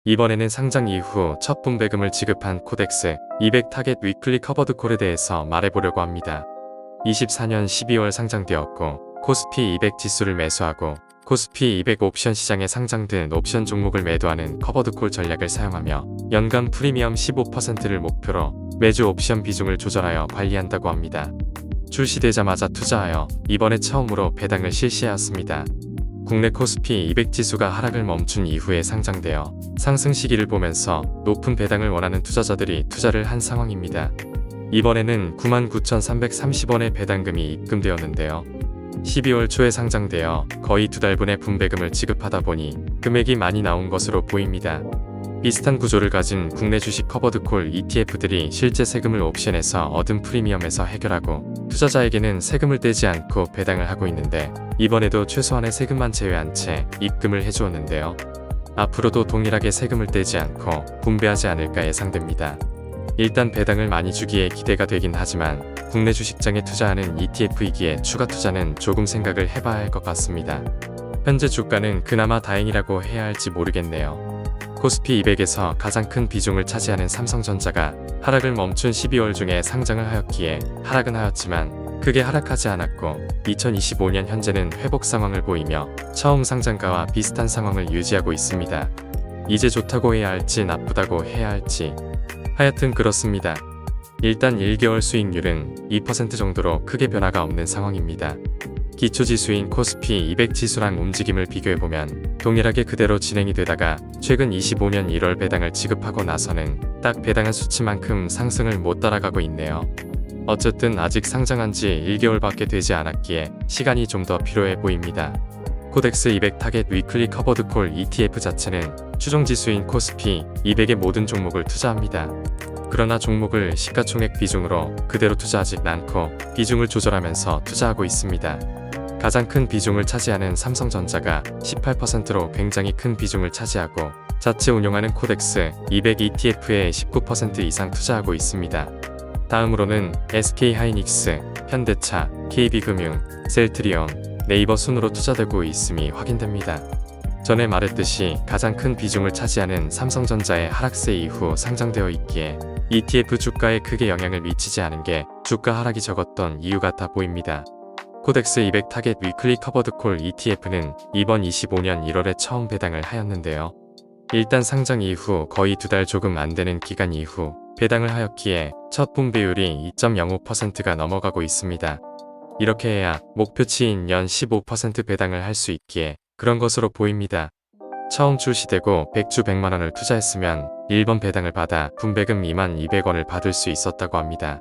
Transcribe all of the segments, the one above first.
이번에는 상장 이후 첫 분배금을 지급한 코덱스 200 타겟 위클리 커버드 콜에 대해서 말해보려고 합니다. 24년 12월 상장되었고 코스피 200 지수를 매수하고 코스피 200 옵션 시장에 상장된 옵션 종목을 매도하는 커버드 콜 전략을 사용하며 연간 프리미엄 15%를 목표로 매주 옵션 비중을 조절하여 관리한다고 합니다. 출시되자마자 투자하여 이번에 처음으로 배당을 실시하였습니다. 국내 코스피 200 지수가 하락을 멈춘 이후에 상장되어 상승 시기를 보면서 높은 배당을 원하는 투자자들이 투자를 한 상황입니다. 이번에는 99,330원의 배당금이 입금되었는데요. 12월 초에 상장되어 거의 2달분의 분배금을 지급하다 보니 금액이 많이 나온 것으로 보입니다. 비슷한 구조를 가진 국내 주식 커버드콜 ETF들이 실제 세금을 옵션에서 얻은 프리미엄에서 해결하고 투자자에게는 세금을 떼지 않고 배당을 하고 있는데 이번에도 최소한의 세금만 제외한 채 입금을 해주었는데요. 앞으로도 동일하게 세금을 떼지 않고 분배하지 않을까 예상됩니다. 일단 배당을 많이 주기에 기대가 되긴 하지만 국내 주식장에 투자하는 ETF이기에 추가 투자는 조금 생각을 해봐야 할 것 같습니다. 현재 주가는 그나마 다행이라고 해야 할지 모르겠네요. 코스피 200에서 가장 큰 비중을 차지하는 삼성전자가 하락을 멈춘 12월 중에 상장을 하였기에 하락은 하였지만 크게 하락하지 않았고 2025년 현재는 회복 상황을 보이며 처음 상장가와 비슷한 상황을 유지하고 있습니다. 이제 좋다고 해야 할지 나쁘다고 해야 할지 하여튼 그렇습니다. 일단 1개월 수익률은 2% 정도로 크게 변화가 없는 상황입니다. 기초지수인 코스피 200 지수랑 움직임을 비교해보면 동일하게 그대로 진행이 되다가 최근 25년 1월 배당을 지급하고 나서는 딱 배당한 수치만큼 상승을 못 따라가고 있네요. 어쨌든 아직 상장한 지 1개월밖에 되지 않았기에 시간이 좀 더 필요해 보입니다. 코덱스 200 타겟 위클리 커버드 콜 ETF 자체는 추종지수인 코스피 200의 모든 종목을 투자합니다. 그러나 종목을 시가총액 비중으로 그대로 투자하지 않고 비중을 조절하면서 투자하고 있습니다. 가장 큰 비중을 차지하는 삼성전자가 18%로 굉장히 큰 비중을 차지하고 자체 운용하는 코덱스 200 ETF에 19% 이상 투자하고 있습니다. 다음으로는 SK하이닉스, 현대차, KB금융, 셀트리온, 네이버 순으로 투자되고 있음이 확인됩니다. 전에 말했듯이 가장 큰 비중을 차지하는 삼성전자의 하락세 이후 상장되어 있기에 ETF 주가에 크게 영향을 미치지 않은 게 주가 하락이 적었던 이유 같아 보입니다. 코덱스 200 타겟 위클리 커버드 콜 ETF는 이번 25년 1월에 처음 배당을 하였는데요. 일단 상장 이후 거의 2달 조금 안되는 기간 이후 배당을 하였기에 첫 분배율이 2.05%가 넘어가고 있습니다. 이렇게 해야 목표치인 연 15% 배당을 할 수 있기에 그런 것으로 보입니다. 처음 출시되고 100주 100만원을 투자했으면 1번 배당을 받아 분배금 22,200원을 받을 수 있었다고 합니다.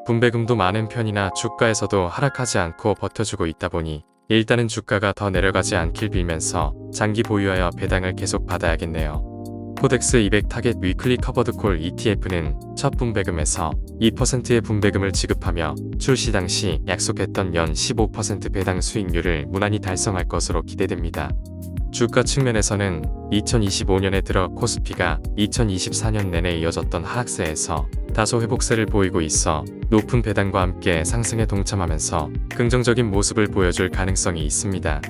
분배금도 많은 편이나 주가에서도 하락하지 않고 버텨주고 있다 보니 일단은 주가가 더 내려가지 않길 빌면서 장기 보유하여 배당을 계속 받아야겠네요. 코덱스 200 타겟 위클리 커버드 콜 ETF는 첫 분배금에서 2%의 분배금을 지급하며 출시 당시 약속했던 연 15% 배당 수익률을 무난히 달성할 것으로 기대됩니다. 주가 측면에서는 2025년에 들어 코스피가 2024년 내내 이어졌던 하락세에서 다소 회복세를 보이고 있어 높은 배당과 함께 상승에 동참하면서 긍정적인 모습을 보여줄 가능성이 있습니다.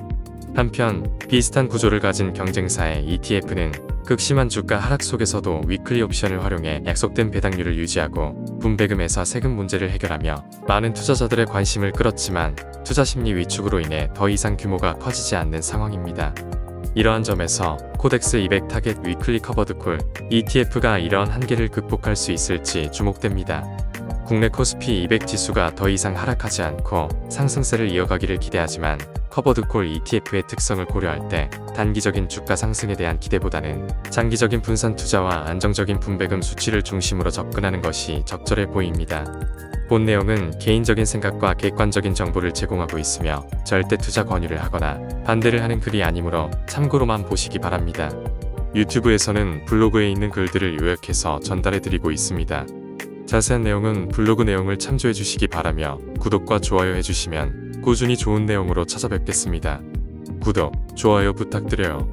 한편 비슷한 구조를 가진 경쟁사의 ETF는 극심한 주가 하락 속에서도 위클리 옵션을 활용해 약속된 배당률을 유지하고 분배금에서 세금 문제를 해결하며 많은 투자자들의 관심을 끌었지만 투자 심리 위축으로 인해 더 이상 규모가 커지지 않는 상황입니다. 이러한 점에서 코덱스 200 타겟 위클리 커버드 콜 ETF가 이러한 한계를 극복할 수 있을지 주목됩니다. 국내 코스피 200 지수가 더 이상 하락하지 않고 상승세를 이어가기를 기대하지만 커버드 콜 ETF의 특성을 고려할 때 단기적인 주가 상승에 대한 기대보다는 장기적인 분산 투자와 안정적인 분배금 수치를 중심으로 접근하는 것이 적절해 보입니다. 본 내용은 개인적인 생각과 객관적인 정보를 제공하고 있으며 절대 투자 권유를 하거나 반대를 하는 글이 아니므로 참고로만 보시기 바랍니다. 유튜브에서는 블로그에 있는 글들을 요약해서 전달해드리고 있습니다. 자세한 내용은 블로그 내용을 참조해 주시기 바라며 구독과 좋아요 해주시면 꾸준히 좋은 내용으로 찾아뵙겠습니다. 구독, 좋아요 부탁드려요.